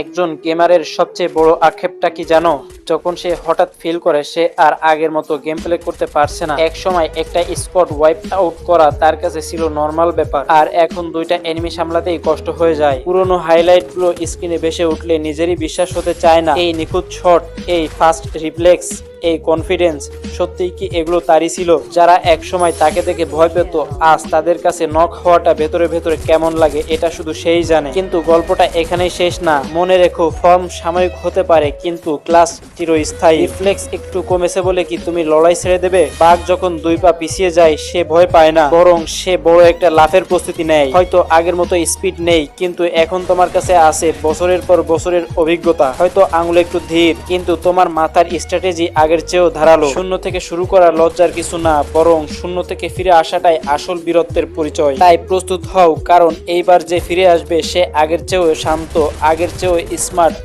একজন গেমারের সবচেয়ে বড় আক্ষেপটা কি জানো? যখন সে হঠাৎ ফিল করে সে আর আগের মতো গেম প্লে করতে পারছে না। এক সময় একটা স্কোয়াড ওয়াইপ আউট করা তার কাছে ছিল নর্মাল ব্যাপার, আর এখন দুইটা এনিমি সামলাতেই কষ্ট হয়ে যায়। পুরনো হাইলাইট গুলো স্ক্রিনে ভেসে উঠলে নিজেরই বিশ্বাস হতে চায় না। এই নিখুঁত শট, এই ফাস্ট রিফ্লেক্স, এই কনফিডেন্স, সত্যিই কি এগুলো তারই ছিল? যারা এক সময় তাকে দেখে ভয় পেত, আজ তাদের কাছে নক হওয়াটা ভেতরে ভেতরে কেমন লাগে এটা শুধু সেই জানে। কিন্তু গল্পটা এখানেই শেষ না। মনে রেখো, ফর্ম সাময়িক হতে পারে কিন্তু ক্লাস চিরস্থায়ী। রিফ্লেক্স একটু কমেছে বলে কি তুমি লড়াই ছেড়ে দেবে? বাঘ যখন 2 পা পিছিয়ে যায় সে ভয় পায় না, বরং সে বড় একটা লাফের প্রস্তুতি নেয়। হয়তো আগের মতো স্পিড নেই, কিন্তু এখন তোমার কাছে আছে বছরের পর বছরের অভিজ্ঞতা। হয়তো আঙুল একটু ধীর, কিন্তু তোমার মাথার স্ট্র্যাটেজি আগের চেয়েও ধারালো। শূন্য থেকে শুরু করা লজ্জার কিছু না, বরং শূন্য থেকে ফিরে আসাটাই আসল বীরত্বের পরিচয়। তাই প্রস্তুত হও, কারণ এইবার যে ফিরে আসবে সে আগের চেয়েও শান্ত, আগের চেয়েও স্মার্ট,